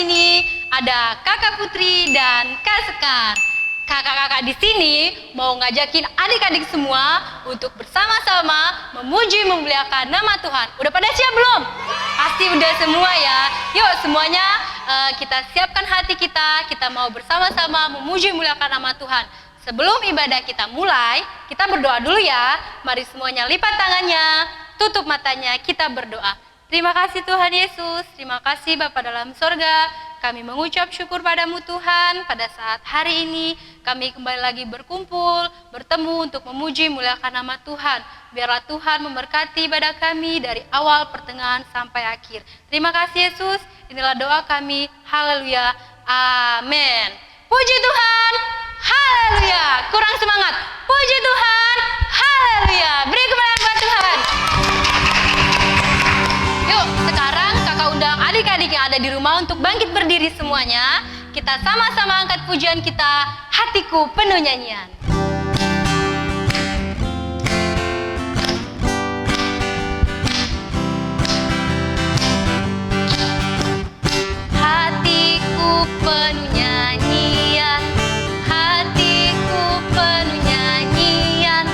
sini ada Kakak Putri dan Kak Sekar. Kakak-kakak di sini mau ngajakin adik-adik semua untuk bersama-sama memuji memuliakan nama Tuhan. Udah pada siap belum? Pasti udah semua ya. Yuk semuanya kita siapkan hati kita mau bersama-sama memuji memuliakan nama Tuhan. Sebelum ibadah kita mulai, kita berdoa dulu ya. Mari semuanya lipat tangannya, tutup matanya, kita berdoa. Terima kasih Tuhan Yesus, terima kasih Bapa dalam sorga. Kami mengucap syukur padamu Tuhan, pada saat hari ini kami kembali lagi berkumpul, bertemu untuk memuji muliakan nama Tuhan. Biarlah Tuhan memberkati ibadah kami dari awal, pertengahan, sampai akhir. Terima kasih Yesus, inilah doa kami, haleluya, amin. Puji Tuhan, haleluya, kurang semangat, puji Tuhan, haleluya, beri kemuliaan buat Tuhan. Yuk, sekarang kakak undang adik-adik yang ada di rumah untuk bangkit berdiri semuanya. Kita sama-sama angkat pujian kita, hatiku penuh nyanyian. Hatiku penuh nyanyian, hatiku penuh nyanyian,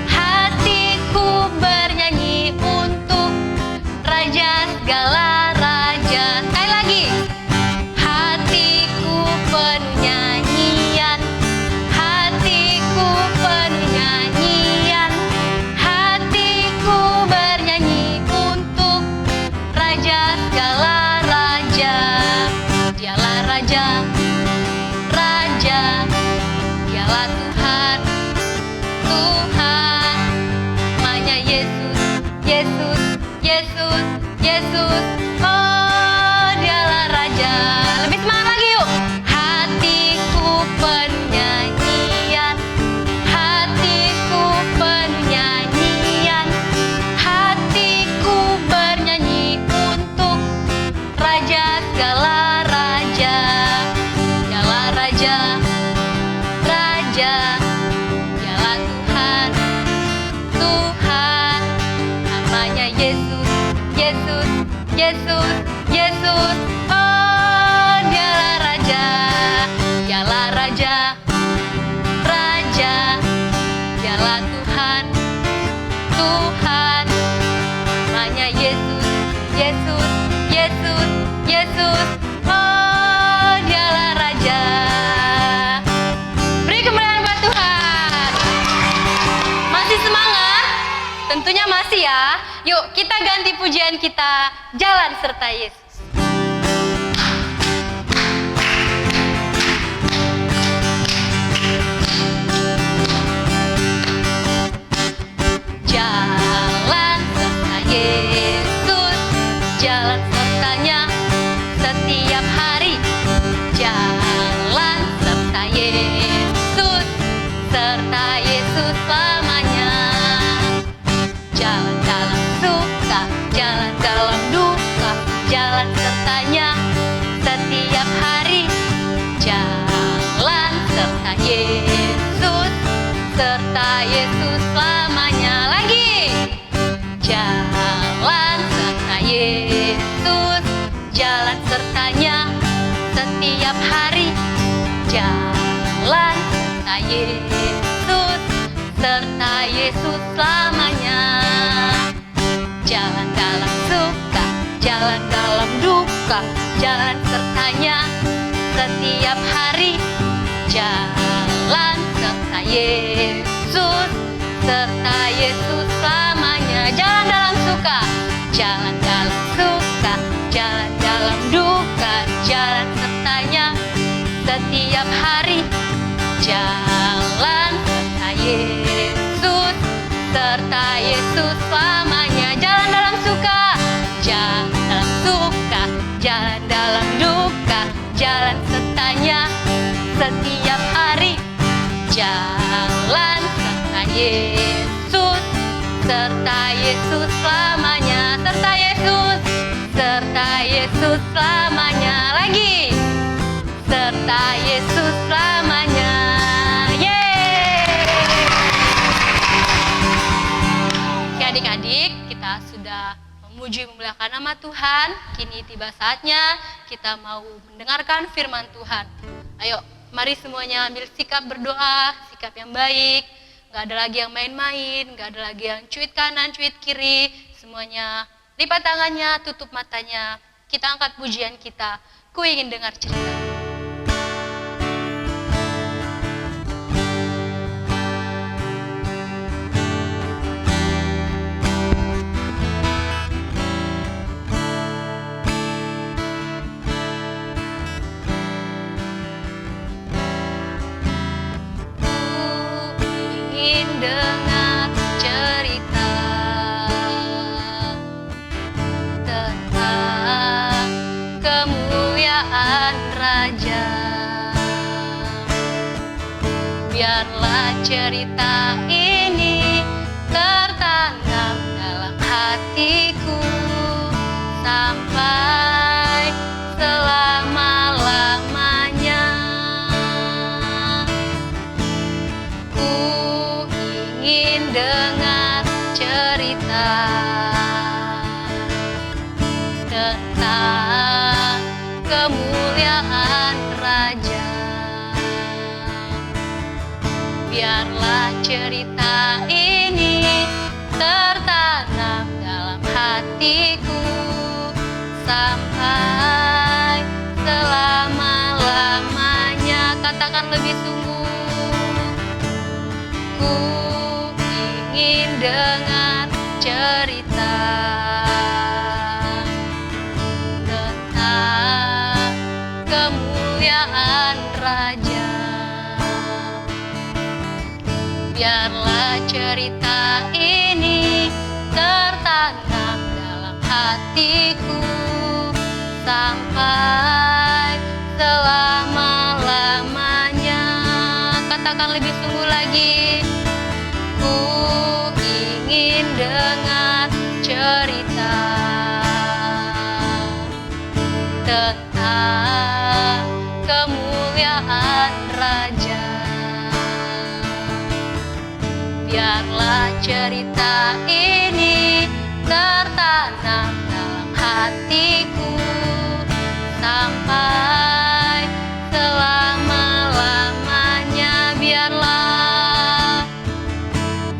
hatiku bernyanyi untuk Raja segala raja. Sekali lagi. Hatiku penuh nyanyian, hatiku penuh nyanyian, hatiku bernyanyi untuk Raja segala raja. Dialah Raja, Raja, dialah Tuhan, Tuhan. Namanya Yesus, Yesus, Yesus, Yesus, oh dialah Raja. Lebih semangat lagi yuk. Hatiku penuh nyanyian, hatiku penuh nyanyian, hatiku bernyanyi untuk Raja segala raja. Dialah Raja, Raja, dialah Tuhan, Tuhan. Namanya Yesus, Yesus, Yesus, Yesus, oh dialah Raja, dialah Raja, Raja, dialah Tuhan, Tuhan. Namanya Yesus, Yesus, Yesus, Yesus, oh dialah Raja. Beri kemuliaan buat Tuhan. Masih semangat? Tentunya masih ya. Yuk kita ganti pujian kita, jalan serta Yesus. Jalan serta Yesus, jalan sertanya setiap hari. Jalan serta Yesus, serta Yesus selamanya. Jalan dalam suka, jalan dalam duka, jalan sertanya setiap hari. Jalan serta Yesus, serta Yesus selamanya. Lagi. Jalan serta Yesus, jalan sertanya setiap hari. Jalan serta Yesus, serta Yesus selamanya. Jalan dalam suka, jalan dalam duka, jalan sertanya setiap hari. Jalan serta Yesus, serta Yesus selamanya. Jalan dalam suka, jalan dalam suka, jalan dalam duka, jalan sertanya setiap hari. Jalan serta Yesus, serta Yesus selamanya. Jalan dalam suka, jalan dalam suka, jalan dalam duka, jalan sertanya setiap hari. Jalan serta Yesus, serta Yesus selamanya. Serta Yesus, serta Yesus selamanya. Lagi. Serta Yesus selamanya. Yeay. Oke adik-adik, kita sudah memuji memuliakan nama Tuhan. Kini tiba saatnya kita mau mendengarkan firman Tuhan. Ayo, mari semuanya ambil sikap berdoa, sikap yang baik. Gak ada lagi yang main-main, gak ada lagi yang cuit kanan, cuit kiri. Semuanya lipat tangannya, tutup matanya. Kita angkat pujian kita. Ku ingin dengar cerita. Dengar cerita tentang kemuliaan Raja. Biarlah cerita ini tertanam dalam hatiku sampai selama-lamanya. Ingin dengar cerita tentang kemuliaan Raja. Biarlah cerita ini tertanam dalam hatiku sampai selama-lamanya. Katakan lebih sungguh. Ku ingin dengar cerita tentang kemuliaan Raja. Biarlah cerita ini tertanam dalam hatiku sampai selama-lamanya. Katakan lebih sungguh lagi. Ku ingin dengar cerita tentang kemuliaan Raja. Biarlah cerita ini tertanam dalam hatiku sampai selama-lamanya.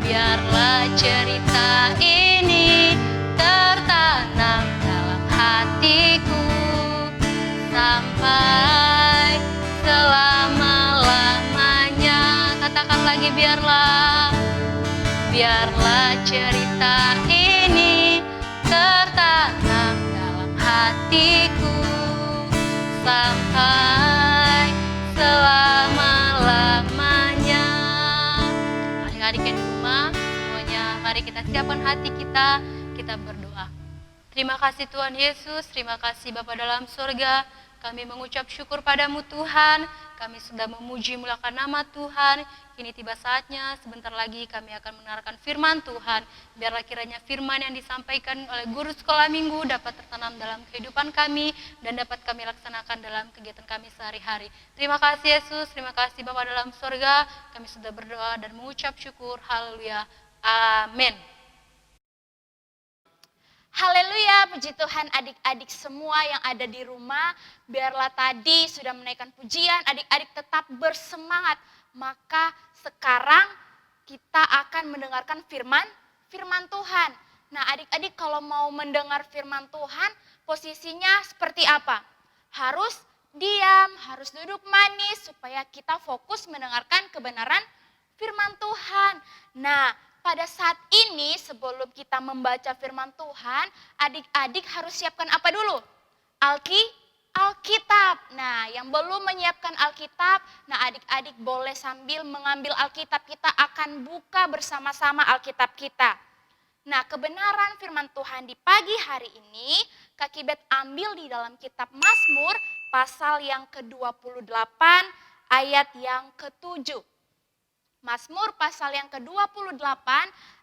Biarlah cerita ini tertanam dalam hatiku sampai selama-lamanya. Katakan lagi, biarlah cerita ini tertanam dalam hatiku sampai selama-lamanya. Adik-adik yang di rumah, semuanya mari kita siapkan hati kita berdoa. Terima kasih Tuhan Yesus, terima kasih Bapa dalam surga. Kami mengucap syukur padamu Tuhan, kami sudah memuji muliakan nama Tuhan. Kini tiba saatnya, sebentar lagi kami akan mendengarkan firman Tuhan. Biarlah kiranya firman yang disampaikan oleh guru sekolah minggu dapat tertanam dalam kehidupan kami dan dapat kami laksanakan dalam kegiatan kami sehari-hari. Terima kasih Yesus, terima kasih Bapa dalam surga. Kami sudah berdoa dan mengucap syukur. Haleluya. Amin. Haleluya, puji Tuhan adik-adik semua yang ada di rumah. Biarlah tadi sudah menaikkan pujian, adik-adik tetap bersemangat. Maka sekarang kita akan mendengarkan firman Tuhan. Nah adik-adik kalau mau mendengar firman Tuhan, posisinya seperti apa? Harus diam, harus duduk manis supaya kita fokus mendengarkan kebenaran firman Tuhan. Nah, pada saat ini sebelum kita membaca firman Tuhan, adik-adik harus siapkan apa dulu? Alkitab. Nah, yang belum menyiapkan Alkitab, nah adik-adik boleh sambil mengambil Alkitab, kita akan buka bersama-sama Alkitab kita. Nah, kebenaran firman Tuhan di pagi hari ini, Kak Kibet ambil di dalam kitab Mazmur, pasal yang ke-28, ayat yang ke-7. Mazmur pasal yang ke-28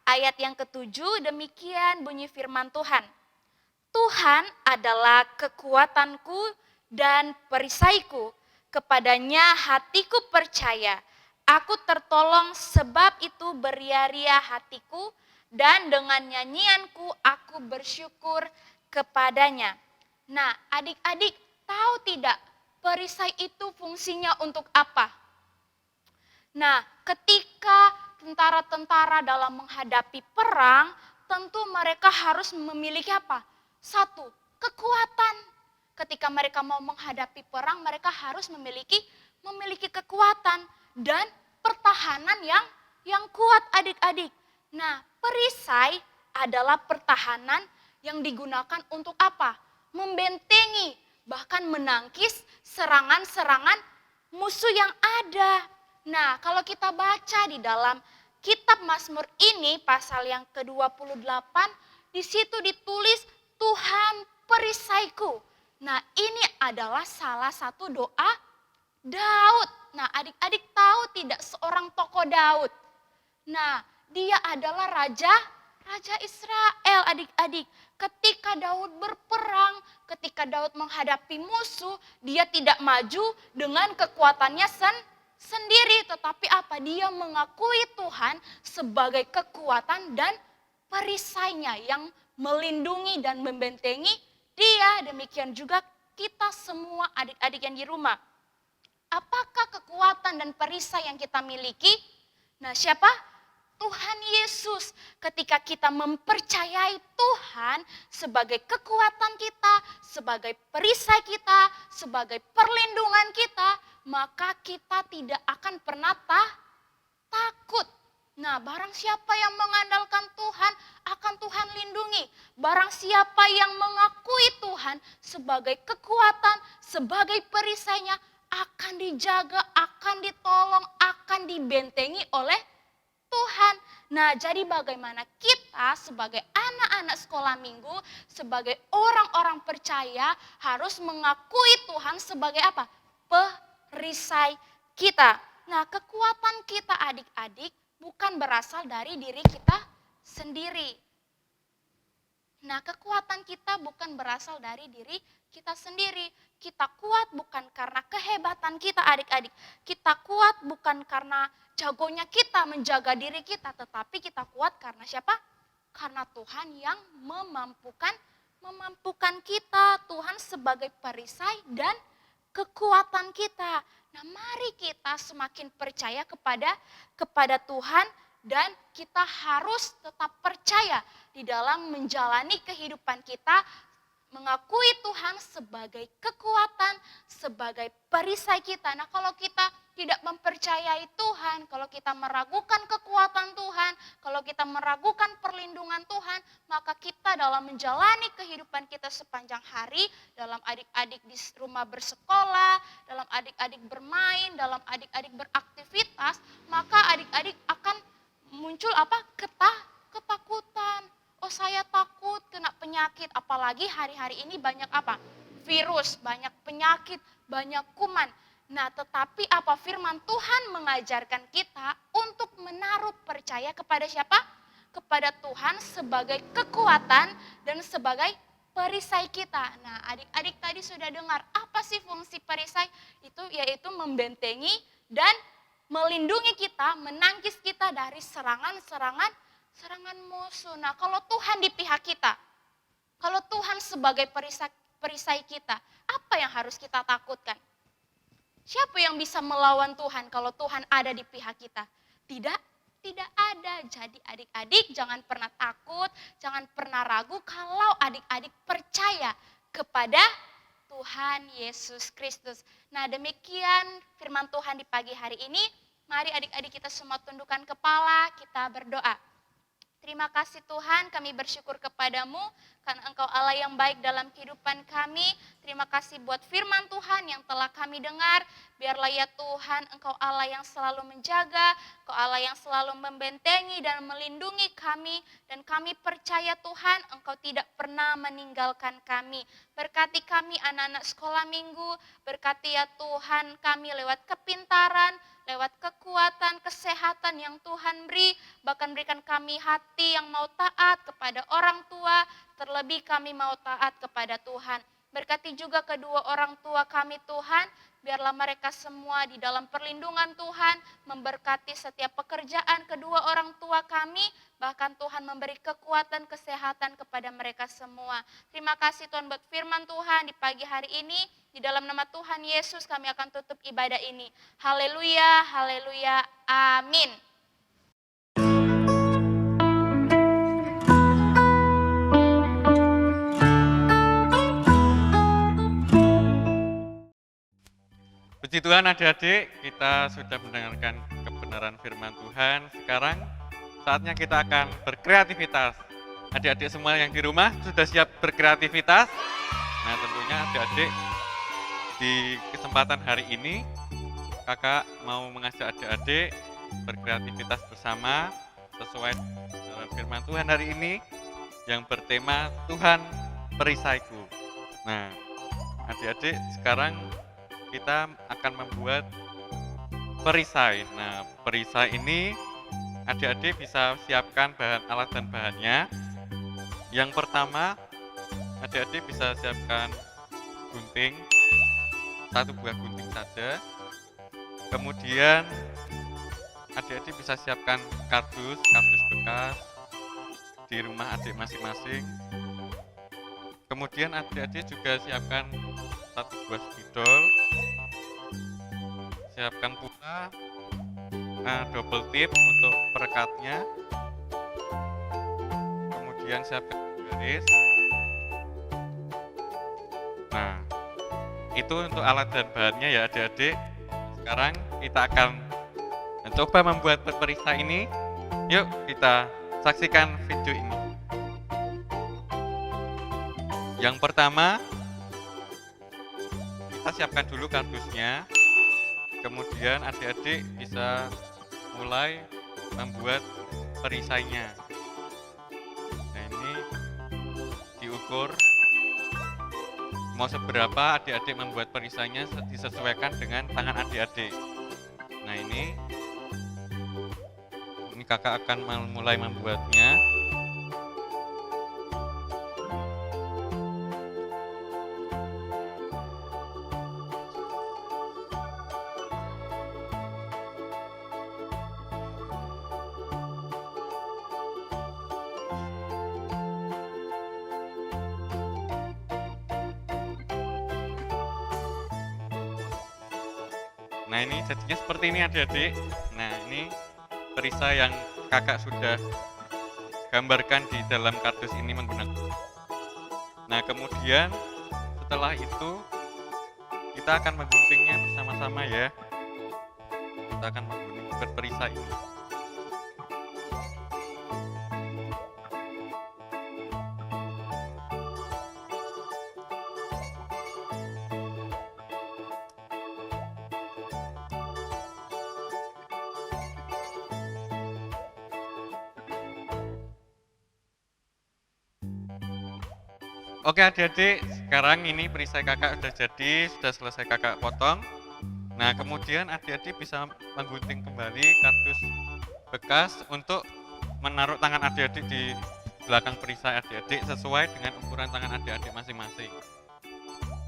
ayat yang ke-7, demikian bunyi firman Tuhan. Tuhan adalah kekuatanku dan perisaiku, kepadanya hatiku percaya. Aku tertolong sebab itu beria-ria hatiku, dan dengan nyanyianku aku bersyukur kepadanya. Nah, adik-adik tahu tidak perisai itu fungsinya untuk apa? Nah, ketika tentara-tentara dalam menghadapi perang, tentu mereka harus memiliki apa? Satu, kekuatan. Ketika mereka mau menghadapi perang, mereka harus memiliki kekuatan dan pertahanan yang kuat, adik-adik. Nah, perisai adalah pertahanan yang digunakan untuk apa? Membentengi, bahkan menangkis serangan-serangan musuh yang ada. Nah, kalau kita baca di dalam kitab Mazmur ini, pasal yang ke-28, di situ ditulis Tuhan perisaiku. Nah, ini adalah salah satu doa Daud. Nah, adik-adik tahu tidak seorang tokoh Daud? Nah, dia adalah Raja Israel, adik-adik. Ketika Daud berperang, ketika Daud menghadapi musuh, dia tidak maju dengan kekuatannya sendiri. Tetapi apa? Dia mengakui Tuhan sebagai kekuatan dan perisainya yang melindungi dan membentengi dia. Demikian juga kita semua adik-adik yang di rumah. Apakah kekuatan dan perisai yang kita miliki? Nah, siapa? Tuhan Yesus. Ketika kita mempercayai Tuhan sebagai kekuatan kita, sebagai perisai kita, sebagai perlindungan kita, maka kita tidak akan pernah takut. Nah, barang siapa yang mengandalkan Tuhan, akan Tuhan lindungi. Barang siapa yang mengakui Tuhan sebagai kekuatan, sebagai perisainya, akan dijaga, akan ditolong, akan dibentengi oleh Tuhan. Nah, jadi bagaimana kita sebagai anak-anak sekolah minggu, sebagai orang-orang percaya harus mengakui Tuhan sebagai apa? Perisai kita. Nah, kekuatan kita adik-adik bukan berasal dari diri kita sendiri. Nah, kekuatan kita bukan berasal dari diri kita sendiri. Kita kuat bukan karena kehebatan kita adik-adik. Kita kuat bukan karena jagonya kita menjaga diri kita. Tetapi kita kuat karena siapa? Karena Tuhan yang memampukan kita. Tuhan sebagai perisai dan kekuatan kita. Nah, mari kita semakin percaya kepada Tuhan dan kita harus tetap percaya di dalam menjalani kehidupan kita, mengakui Tuhan sebagai kekuatan, sebagai perisai kita. Nah, kalau kita tidak mempercayai Tuhan, kalau kita meragukan kekuatan Tuhan, kalau kita meragukan perlindungan Tuhan, maka kita dalam menjalani kehidupan kita sepanjang hari, dalam adik-adik di rumah bersekolah, dalam adik-adik bermain, dalam adik-adik beraktivitas, maka adik-adik akan muncul apa? Ketakutan. Oh, saya takut kena penyakit, apalagi hari-hari ini banyak apa? Virus, banyak penyakit, banyak kuman. Nah, tetapi apa firman Tuhan mengajarkan kita untuk menaruh percaya kepada siapa? Kepada Tuhan sebagai kekuatan dan sebagai perisai kita. Nah, adik-adik tadi sudah dengar apa sih fungsi perisai? Itu yaitu membentengi dan melindungi kita, menangkis kita dari serangan musuh. Nah, kalau Tuhan di pihak kita, kalau Tuhan sebagai perisai kita, apa yang harus kita takutkan? Siapa yang bisa melawan Tuhan kalau Tuhan ada di pihak kita? Tidak ada. Jadi adik-adik jangan pernah takut, jangan pernah ragu kalau adik-adik percaya kepada Tuhan Yesus Kristus. Nah, demikian firman Tuhan di pagi hari ini. Mari adik-adik kita semua tundukkan kepala, kita berdoa. Terima kasih Tuhan, kami bersyukur kepadamu karena Engkau Allah yang baik dalam kehidupan kami. Terima kasih buat firman Tuhan yang telah kami dengar. Biarlah ya Tuhan, Engkau Allah yang selalu menjaga, Engkau Allah yang selalu membentengi dan melindungi kami. Dan kami percaya Tuhan, Engkau tidak pernah meninggalkan kami. Berkati kami anak-anak sekolah minggu, berkati ya Tuhan kami lewat kepintaran, lewat kekuatan, kesehatan yang Tuhan beri, bahkan berikan kami hati yang mau taat kepada orang tua, terlebih kami mau taat kepada Tuhan. Berkati juga kedua orang tua kami Tuhan, biarlah mereka semua di dalam perlindungan Tuhan, memberkati setiap pekerjaan kedua orang tua kami, bahkan Tuhan memberi kekuatan, kesehatan kepada mereka semua. Terima kasih Tuhan buat firman Tuhan di pagi hari ini, di dalam nama Tuhan Yesus kami akan tutup ibadah ini. Haleluya, haleluya, amin. Puji Tuhan adik-adik, kita sudah mendengarkan kebenaran firman Tuhan. Sekarang saatnya kita akan berkreativitas. Adik-adik semua yang di rumah sudah siap berkreativitas? Nah tentunya adik-adik di kesempatan hari ini kakak mau mengajak adik-adik berkreativitas bersama sesuai dengan firman Tuhan hari ini yang bertema Tuhan perisaiku. Nah adik-adik sekarang kita akan membuat perisai. Nah, perisai ini adik-adik bisa siapkan alat dan bahannya. Yang pertama, adik-adik bisa siapkan gunting, satu buah gunting saja. Kemudian adik-adik bisa siapkan kardus bekas di rumah adik masing-masing. Kemudian adik-adik juga siapkan satu buah spidol. Siapkan pula double tip untuk perekatnya. Kemudian siapkan garis. Nah, itu untuk alat dan bahannya ya adik-adik. Sekarang kita akan mencoba membuat perisai ini. Yuk kita saksikan video ini. Yang pertama, kita siapkan dulu kardusnya. Kemudian adik-adik bisa mulai membuat perisainya. Nah ini diukur mau seberapa adik-adik membuat perisainya disesuaikan dengan tangan adik-adik. Nah ini kakak akan mulai membuatnya. Nah ini jadinya seperti ini adik-adik. Nah ini perisai yang kakak sudah gambarkan di dalam kardus ini menggunakan. Nah kemudian setelah itu kita akan mengguntingnya bersama-sama ya. Kita akan menggunting perisai ini. Oke adik-adik, sekarang ini perisai kakak sudah jadi, sudah selesai kakak potong. Nah kemudian adik-adik bisa menggunting kembali kardus bekas untuk menaruh tangan adik-adik di belakang perisai adik-adik sesuai dengan ukuran tangan adik-adik masing-masing.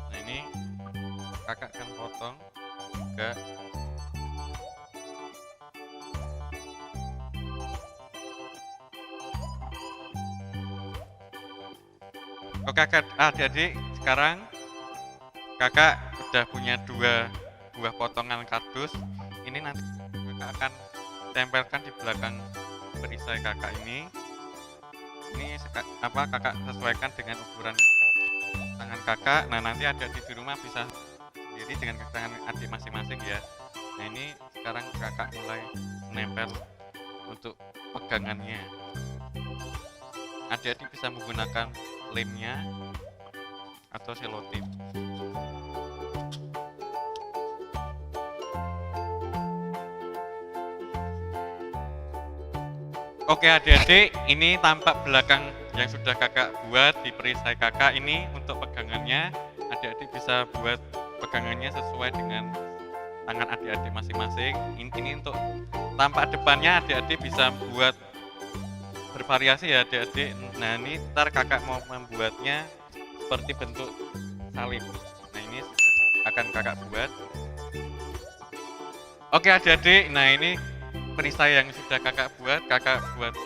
Nah ini kakak akan potong juga. Oke adik-adik, sekarang kakak sudah punya dua buah potongan kardus. Ini nanti kakak akan tempelkan di belakang perisai kakak ini. Ini kakak sesuaikan dengan ukuran tangan kakak. Nah nanti adik-adik di rumah bisa sendiri dengan tangan adik masing-masing ya. Nah ini sekarang kakak mulai menempel untuk pegangannya. Adik-adik bisa menggunakan lemnya atau selotip. Oke adik-adik, ini tampak belakang yang sudah kakak buat di perisai kakak ini untuk pegangannya. Adik-adik bisa buat pegangannya sesuai dengan tangan adik-adik masing-masing. Ini untuk tampak depannya adik-adik bisa buat bervariasi ya adik-adik. Nah ini ntar kakak mau membuatnya seperti bentuk salib. Nah ini akan kakak buat. Oke adik-adik, nah ini perisai yang sudah kakak buat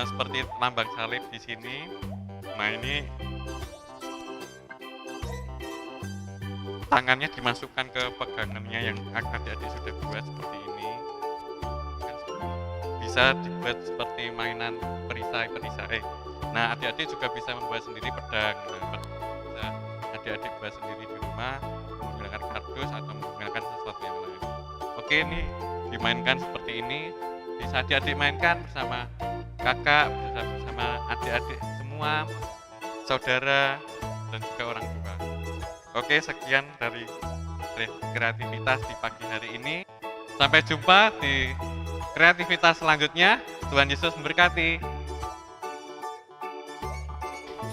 seperti lambang salib di sini. Nah ini tangannya dimasukkan ke pegangannya yang adik-adik sudah buat seperti ini. Bisa dibuat seperti mainan perisai. Nah adik-adik juga bisa membuat sendiri pedang. Nah, bisa adik-adik buat sendiri di rumah menggunakan kardus atau menggunakan sesuatu yang lain. Oke, ini dimainkan seperti ini. Bisa adik-adik mainkan bersama kakak, bersama adik-adik semua, saudara, dan juga orang tua. Oke, sekian dari kreativitas di pagi hari ini. Sampai jumpa di kreativitas selanjutnya. Tuhan Yesus memberkati.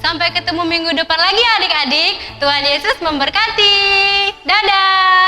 Sampai ketemu minggu depan lagi adik-adik. Tuhan Yesus memberkati. Dadah.